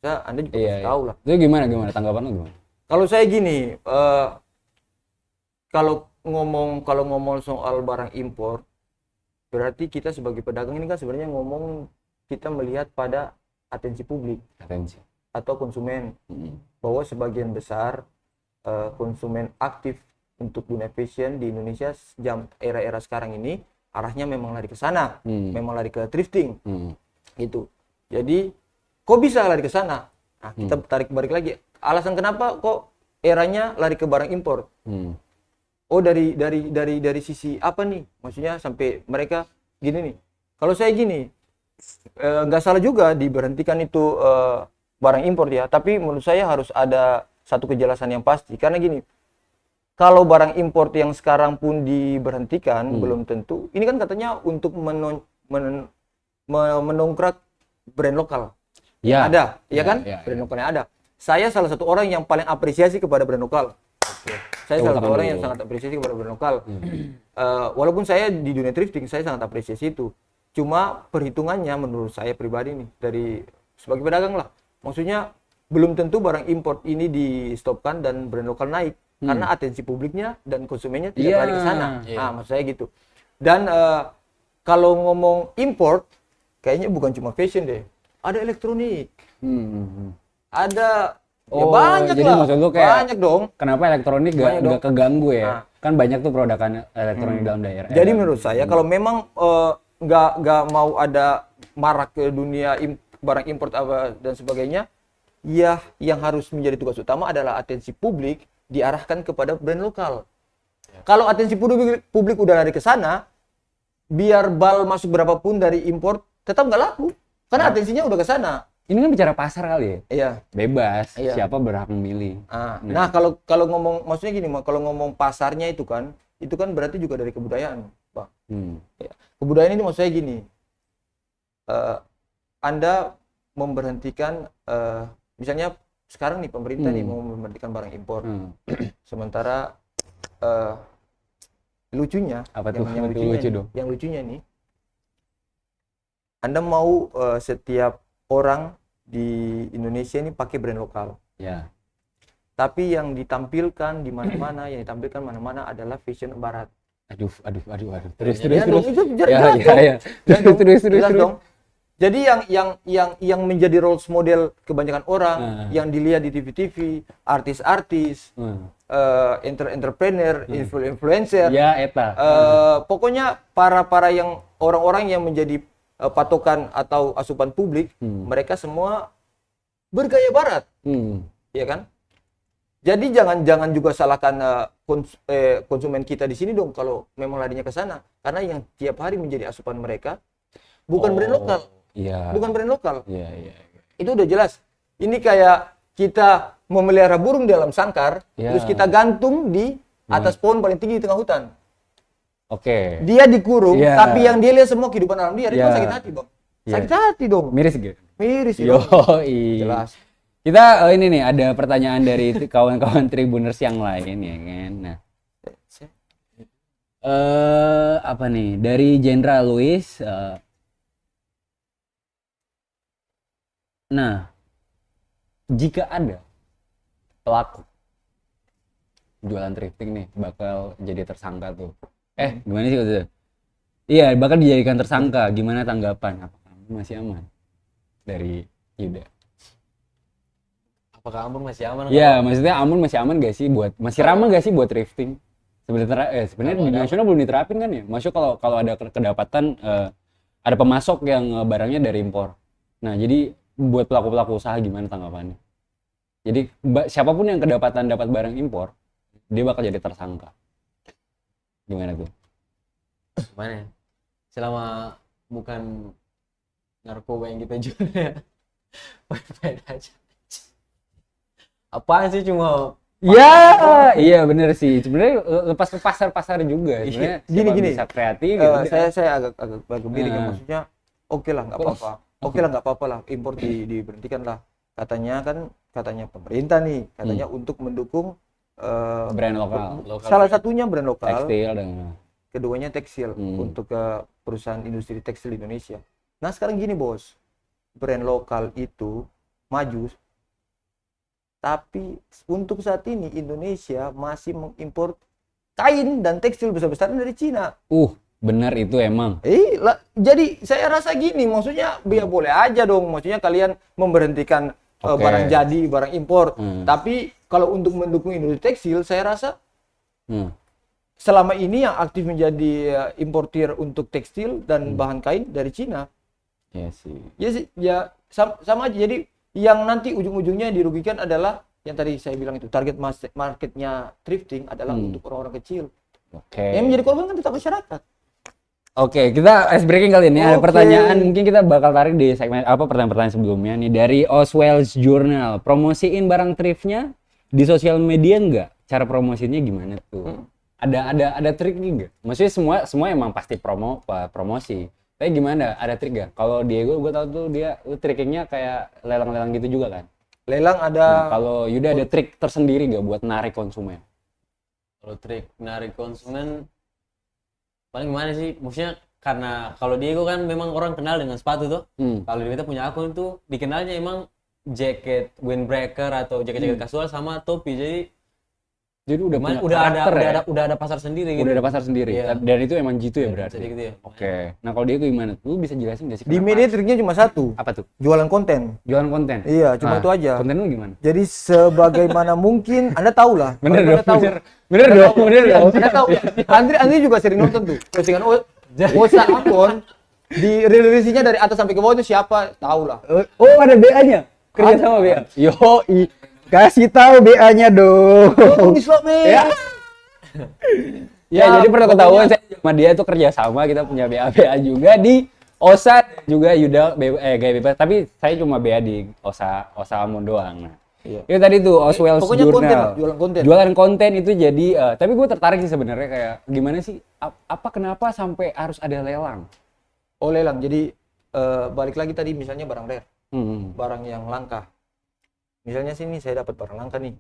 Ya, Anda juga pasti tahu lah. Itu gimana tanggapan lu gimana? Kalau saya gini, kalau ngomong soal barang impor, berarti kita sebagai pedagang ini kan sebenarnya kita melihat pada atensi publik atau konsumen, bahwa sebagian besar konsumen aktif untuk dunia fashion di Indonesia era sekarang ini arahnya memang lari ke sana, memang lari ke thrifting, gitu. Jadi kok bisa lari ke sana? Nah, kita tarik balik lagi. Alasan kenapa kok eranya lari ke barang impor? Oh, dari sisi apa nih? Maksudnya sampai mereka gini nih. Kalau saya gini, nggak salah juga diberhentikan itu barang impor ya. Tapi menurut saya harus ada satu kejelasan yang pasti. Karena gini, kalau barang impor yang sekarang pun diberhentikan, belum tentu. Ini kan katanya untuk mendongkrak brand lokal. Ya. Ada, ya kan? Brand lokalnya ada. Saya salah satu orang yang paling apresiasi kepada brand lokal. Saya salah satu orang yang sangat apresiasi kepada brand lokal. Walaupun saya di dunia thrifting, saya sangat apresiasi itu. Cuma perhitungannya menurut saya pribadi nih, dari sebagai pedagang lah. Maksudnya belum tentu barang import ini di-stopkan dan brand lokal naik. Karena atensi publiknya dan konsumennya tidak lari ke sana. Nah, maksud saya gitu. Dan kalau ngomong import, kayaknya bukan cuma fashion deh. Ada elektronik. Ada ya banyak jadi lah. maksud lu kayak banyak dong. Kenapa elektronik gak keganggu ya? Nah. Kan banyak tuh produkan elektronik dalam daerah. Jadi menurut saya kalau memang nggak mau ada marak ke dunia barang import dan sebagainya, ya yang harus menjadi tugas utama adalah atensi publik diarahkan kepada brand lokal. Kalau atensi publik udah lari ke sana, biar bal masuk berapapun dari import tetap nggak laku karena atensinya udah ke sana. Ini kan bicara pasar kali ya? Iya. Bebas, siapa berhak memilih. Nah, kalau ngomong, maksudnya gini, kalau ngomong pasarnya itu kan berarti juga dari kebudayaan, Bang. Ya. Kebudayaan ini maksud saya gini, Anda memberhentikan, misalnya sekarang nih pemerintah nih mau memberhentikan barang impor, sementara lucunya, apa tuh? Yang lucunya nih, Anda mau setiap orang di Indonesia ini pakai brand lokal. Ya. Tapi yang ditampilkan di mana-mana, adalah fashion barat. Aduh. Terus. Jelas dong. Jadi yang menjadi role model kebanyakan orang, yang dilihat di TV-TV, artis-artis, entrepreneur, influencer. Ya, eta. Pokoknya para yang orang-orang yang menjadi patokan atau asupan publik, mereka semua bergaya barat, ya kan? Jadi jangan juga salahkan konsumen kita di sini dong kalau memang larinya ke sana, karena yang tiap hari menjadi asupan mereka bukan brand lokal, bukan brand lokal. Itu udah jelas. Ini kayak kita memelihara burung di dalam sangkar, terus kita gantung di atas pohon paling tinggi di tengah hutan. Oke. Dia dikurung, tapi yang dia lihat semua kehidupan alam dia, itu sakit hati, Bang. Sakit hati dong. Miris gitu. Miris dong. Jelas. Kita ini nih ada pertanyaan dari kawan-kawan Tribuners yang lain ya kan. Nah. Apa nih? Dari Jenderal Luis. Nah, jika ada pelaku jualan thrifting nih bakal jadi tersangka tuh. Gimana sih itu? Iya, bakal dijadikan tersangka. Gimana tanggapan? Apakah masih aman? Dari Yuda. Apakah Ambon masih aman? Iya, maksudnya Ambon masih aman gak sih masih ramah gak sih buat thrifting? Sebenarnya di nasional belum diterapin kan ya. Maksudnya kalau ada kedapatan ada pemasok yang barangnya dari impor. Nah, jadi buat pelaku-pelaku usaha gimana tanggapannya? Jadi siapapun yang kedapatan dapat barang impor, dia bakal jadi tersangka. Gimana tuh? Gimana ya? Selama bukan narkoba yang kita jual ya, baik-baik aja. Apaan sih cuma Ya, iya bener sih. Sebenarnya lepas ke pasar-pasar juga. Sebenarnya gini. bisa kreatif. Gitu. Saya agak miring ya, maksudnya oke lah nggak apa-apa. Oke lah nggak apa-apa lah, impor diberhentikan lah. Katanya pemerintah nih, katanya untuk mendukung brand lokal. Salah satunya brand lokal. Tekstil dan keduanya tekstil untuk perusahaan industri tekstil Indonesia. Nah sekarang gini bos, brand lokal itu maju. Tapi untuk saat ini Indonesia masih mengimpor kain dan tekstil besar-besaran dari Cina. Benar itu emang. Jadi saya rasa gini, maksudnya biar boleh aja dong. Maksudnya kalian memberhentikan barang jadi, barang impor. Tapi kalau untuk mendukung industri tekstil, saya rasa selama ini yang aktif menjadi importir untuk tekstil dan bahan kain dari Cina. Iya sih. Ya sama aja. Jadi yang nanti ujung-ujungnya dirugikan adalah yang tadi saya bilang itu, target marketnya thrifting adalah untuk orang-orang kecil. Yang menjadi korban kan tetap masyarakat. Oke, kita ice breaking kali ini. Ada pertanyaan, mungkin kita bakal tarik di segmen pertanyaan-pertanyaan sebelumnya nih dari Oswell's Journal. Promosiin barang thriftnya di sosial media nggak? Cara promosinya gimana tuh? Ada triknya nggak? Maksudnya semua emang pasti promosi. Tapi gimana? Ada trik gak? Kalau Diego gue tau tuh dia triknya kayak lelang-lelang gitu juga kan? Lelang ada. Nah, kalau Yuda ada trik tersendiri gak buat narik konsumen? Kalau trik narik konsumen paling gimana sih? Maksudnya karena kalau Diego kan memang orang kenal dengan sepatu tuh. Kalau kita punya akun tuh dikenalnya emang jaket windbreaker atau jaket-jaket kasual sama topi. Jadi udah ada pasar sendiri gitu. Udah ada pasar sendiri. Iya. Dan itu emang gitu ya berarti. Gitu ya. Oke. Nah, kalau dia gimana? Lu bisa jelasin nggak sih? Di media triknya cuma satu. Apa tuh? Jualan konten. Jualan konten. Iya, cuma itu aja. Konten lu gimana? Jadi sebagaimana mungkin Anda tahu lah. Bener dong. Anda tahu. Andri juga sering nonton tuh. Postingan Osa Akon di releasinya dari atas sampai ke bawah itu siapa? Tahu lah. Oh, ada BA-nya. Kerja sama BA. Yoi. Kasih tahu BA-nya dong. Ya. Ya, jadi perlu ketahuan saya sama dia itu kerja sama, kita punya BA juga di OSA juga Yuda Gaya Bebas, tapi saya cuma BA di OSA Amon doang. Nah, itu tadi tuh Oswell's Journal. Jualan konten itu jadi tapi gue tertarik sih sebenarnya kayak gimana sih kenapa sampai harus ada lelang? Oh, lelang. Jadi balik lagi tadi misalnya barang rare. Barang yang langka. Misalnya sini saya dapat barang langka nih.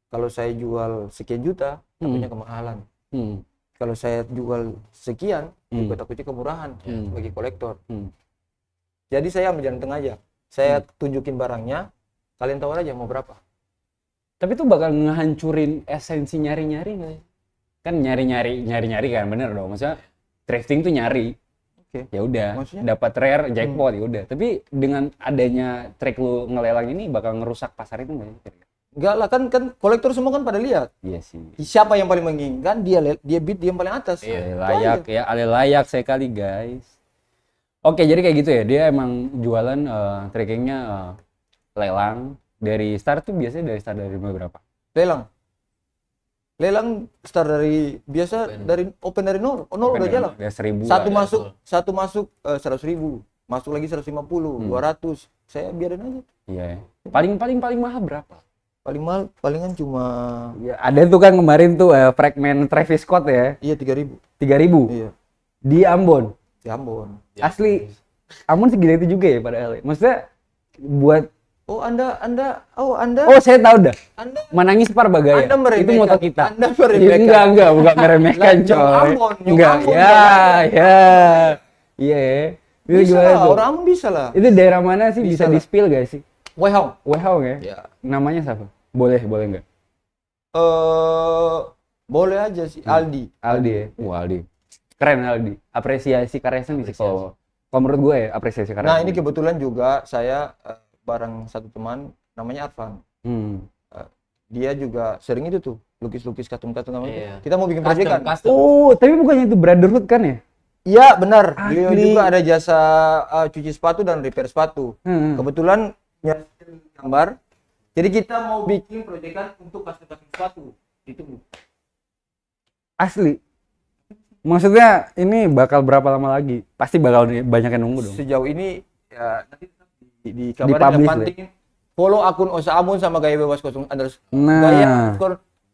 Kalau saya jual sekian juta, takutnya kemahalan. Kalau saya jual sekian, juga takutnya kemurahan bagi kolektor. Jadi saya ambil jalan tengah aja. Saya tunjukin barangnya, kalian tawar aja mau berapa. Tapi itu bakal ngehancurin esensi nyari-nyari nggak? Kan nyari-nyari kan, bener dong. Maksudnya thrifting tuh nyari. Ya udah, dapat rare jackpot ya udah. Tapi dengan adanya trik lu ngelelang ini bakal ngerusak pasar itu nggak sih? Enggak lah, kan kolektor semua kan pada lihat. Iya sih. Siapa yang paling menginginkan, dia bid dia yang paling atas. Layak sekali guys. Oke, jadi kayak gitu ya. Dia emang jualan trackingnya lelang dari start tuh biasanya dari berapa? Lelang start dari open dari nol udah jalan. Dari 1.000. Satu masuk 100.000, masuk lagi 150, 200. Saya biarin aja. Iya. Paling mahal berapa? Paling mahal palingan cuma ya, ada tuh kan kemarin tuh fragment Travis Scott ya. Iya, 3.000. Iya. Di Ambon. Asli Ambon segila itu juga ya padahal. Maksudnya buat Anda saya tahu dah. Anda menangis Parbagaya. Itu moto kita. Anda meremehkan. Enggak, bukan meremehkan, coy. Enggak. Iya. Itu gimana tuh? Orang Ambon bisa lah. Itu daerah mana sih bisa di-spill gak sih? Weihong ya? Ya. Namanya siapa? Boleh enggak? Boleh aja sih. Aldi ya? Aldi. Keren Aldi. Apresiasi karya seni sih kalau menurut gue ya, apresiasi karya. Nah, ini kebetulan juga saya bareng satu teman namanya Arfan. dia juga sering itu tuh lukis-lukis custom namanya. Iya. Kita mau bikin proyek kan? Custom. Oh, tapi bukannya itu Brotherhood kan ya? Iya benar. Beliau Asli. juga ada jasa cuci sepatu dan repair sepatu. Kebetulan nyari gambar. Jadi kita mau bikin proyekan untuk custom sepatu. Itu Asli. Maksudnya ini bakal berapa lama lagi? Pasti bakal banyak yang nunggu dong. sejauh ini ya nanti di Di-publish kabarin yang ya? penting follow akun Osa Ambon sama Gaya Bebas 0 Nah. Gaya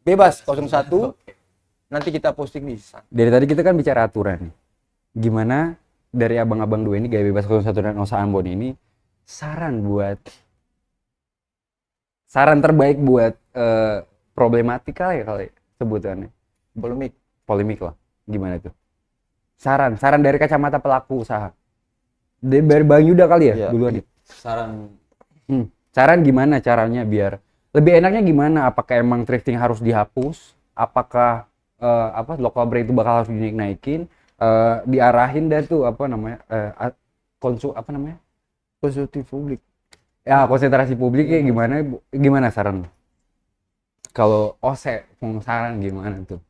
Bebas 01. Nanti kita posting di sana. Dari tadi kita kan bicara aturan nih. Gimana dari abang-abang dua ini, Gaya Bebas 01 dan Osa Ambon ini, saran terbaik buat problematika ya kali sebutannya. Polemik lah. Gimana tuh? Saran dari kacamata pelaku usaha. Dari Bang Yuda kali ya, Iya. duluan nih. Saran Gimana caranya biar lebih enaknya gimana? Apakah emang thrifting harus dihapus? Apakah local brand itu bakal harus dinaikin? Diarahin deh tuh Konsumsi publik. Ya, konsentrasi publiknya gimana saran? Kalau Ose mau saran gimana tuh?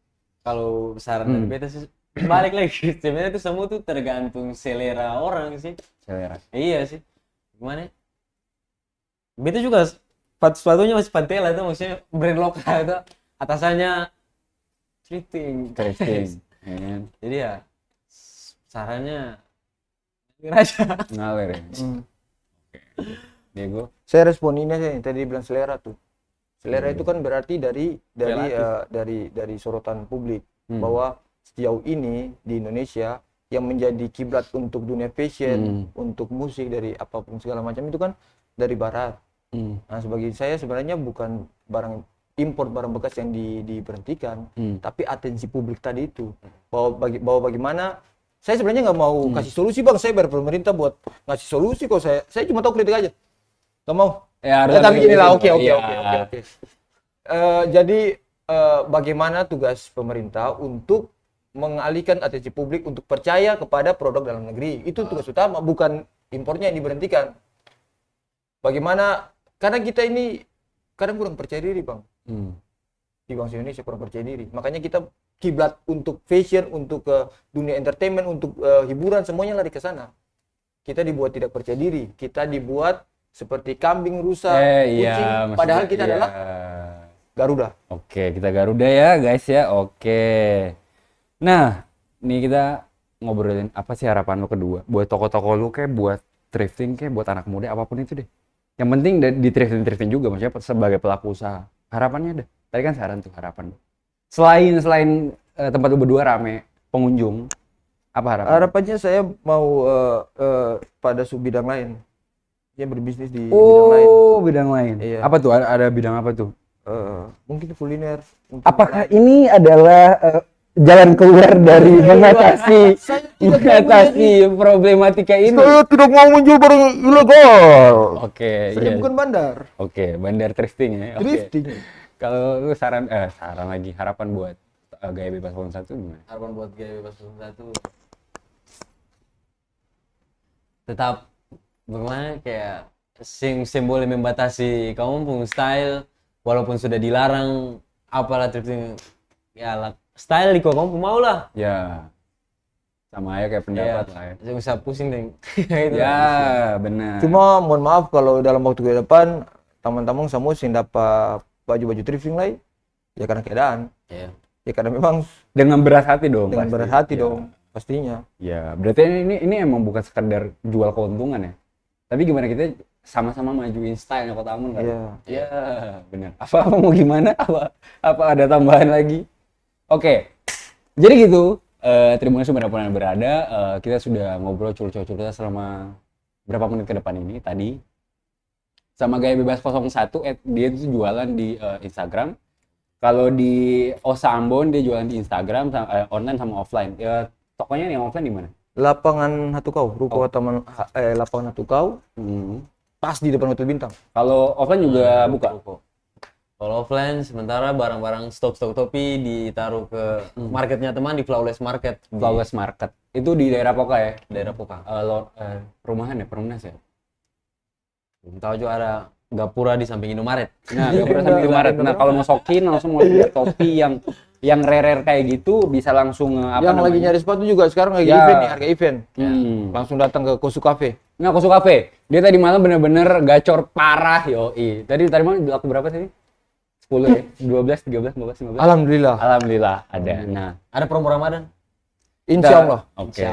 kalau saran dari beta sih balik lagi sebenarnya itu semua tuh tergantung selera orang sih. Selera. Iya sih. Gimana? Beta juga sepatunya masih Pantela itu maksudnya brand lokal itu atasannya thrifting. Kan? Jadi ya sarannya aja. Ngalir ya. Oke. Diego. Saya respon ini aja yang tadi bilang selera tuh. Selera itu kan berarti dari sorotan publik bahwa sejauh ini di Indonesia yang menjadi kiblat untuk dunia fashion, untuk musik dari apapun segala macam itu kan dari barat. Nah, sebagai saya sebenarnya bukan import barang bekas yang diberhentikan, tapi atensi publik tadi itu bahwa bagaimana saya sebenarnya nggak mau kasih solusi bang, saya pemerintah buat ngasih solusi kok saya cuma tahu kritik aja, nggak mau. Ya, Tapi gini lah, oke. Iya. Jadi bagaimana tugas pemerintah untuk mengalihkan atensi publik untuk percaya kepada produk dalam negeri, itu tugas utama, bukan impornya yang diberhentikan. Bagaimana, karena kita ini kadang kurang percaya diri bang, di bangsa Indonesia kurang percaya diri, makanya kita kiblat untuk fashion, untuk dunia entertainment, untuk hiburan, semuanya lari ke sana. Kita dibuat tidak percaya diri, kita dibuat seperti kambing, rusa, kucing, padahal kita adalah Garuda. Oke, kita Garuda ya guys ya. Oke. Nah, ini kita ngobrolin apa sih harapan lu kedua buat toko-toko lu, kayak buat thrifting, kayak buat anak muda, apapun itu deh. Yang penting di thrifting juga, maksudnya sebagai pelaku usaha. Harapannya deh. Tadi kan saran tuh harapan. Selain tempat lu berdua rame pengunjung, apa harapan? Harapannya saya mau pada bidang lain. Dia berbisnis di bidang lain. Oh, bidang lain. Iya. Apa tuh? Ada bidang apa tuh? Mungkin kuliner. Apakah ini adalah jalan keluar dari mengatasi problematika ini? Saya tidak mau menjual barang ilegal. Oke, Saya bukan bandar. Oke, bandar thrifting ya. Oke. Thrifting. Kalau lu saran lagi, harapan buat Gaya Bebas 01 gimana? Harapan buat Gaya Bebas 01 tetap bagaimana kayak boleh membatasi kamu pun style walaupun sudah dilarang, apalah thrifting ya lah, style di kamu pun mau lah Ya, sama aja kayak pendapat lah ya. Saya usah pusing deh. Gitu Ya, lah. benar. Cuma mohon maaf kalau dalam waktu ke depan teman-teman semua sih dapat baju-baju thrifting lain ya karena keadaan. Iya. Ya karena memang Dengan berat hati dong. dengan pasti. berat hati Ya. dong pastinya. Ya, berarti ini emang bukan sekedar jual keuntungan ya. Tapi gimana kita sama-sama majuin style Kota Ambon kan? Iya. Ya, benar. Apa mau gimana? Apa ada tambahan lagi? Oke. Jadi gitu. Terima kasih dimanapun Anda berada. Kita sudah ngobrol curcol-curcol selama berapa menit ke depan ini tadi. Sama Gaya Bebas 01, dia itu jualan di Instagram. Kalau di Osa Ambon dia jualan di Instagram, online sama offline. Ya, tokonya yang offline di mana? Lapangan Hatukau, ruko taman lapangan Hatukau, pas di depan Hotel Bintang. Kalau offline juga buka. Kalau offline sementara barang-barang stok topi ditaruh ke marketnya teman di Flawless Market. Flawless Market. Itu di daerah Poka ya? Daerah Poka. Perumahan ya, Perumnas ya? Belum tahu juga ada Gapura di samping Indomaret. Nah, Gapura samping Indomaret. Nah, kalau mau shokin langsung mau lihat topi yang rare kayak gitu bisa langsung yang lagi nyari sepatu juga sekarang lagi event nih, harga event. Langsung datang ke Kosu Cafe. Nah, Kosu Cafe. Dia tadi malam bener-bener gacor parah, yoi. Tadi malam laku berapa sih? 10 ya? 12, 13, 14, 15. Alhamdulillah ada. Nah, ada promo Ramadan. Insya Allah. Oke.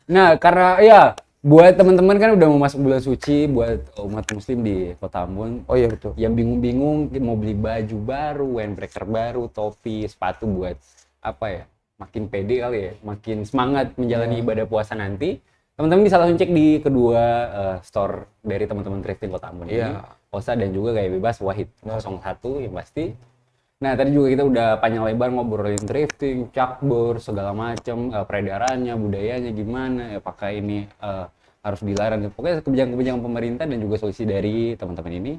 Nah, karena ya buat teman-teman kan udah mau masuk bulan suci, buat umat muslim di Kota Ambon. Oh iya betul. Yang bingung-bingung mau beli baju baru, windbreaker baru, topi, sepatu buat apa ya? Makin pede kali ya, makin semangat menjalani ibadah puasa nanti. Teman-teman bisa langsung cek di kedua store dari teman-teman thrifting Kota Ambon ini. Osa dan juga Gaya Bebas Wahid 01 yang pasti. Nah, tadi juga kita udah panjang lebar ngobrolin thrifting, cakbur, segala macam, peredarannya, budayanya gimana, apakah ini harus dilarang. Pokoknya kebijakan-kebijakan pemerintah dan juga solusi dari teman-teman ini.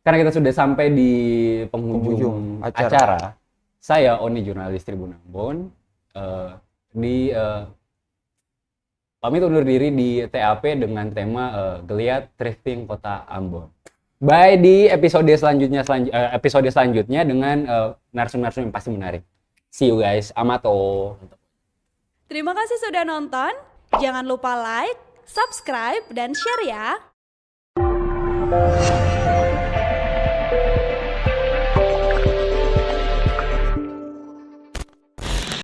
Karena kita sudah sampai di penghujung acara. Saya Oni, jurnalis Tribun Ambon, pamit undur diri di TAP dengan tema Geliat Thrifting Kota Ambon. Bye di episode selanjutnya dengan narsum-narsum yang pasti menarik. See you guys, amato. Terima kasih sudah nonton. Jangan lupa like, subscribe, dan share ya.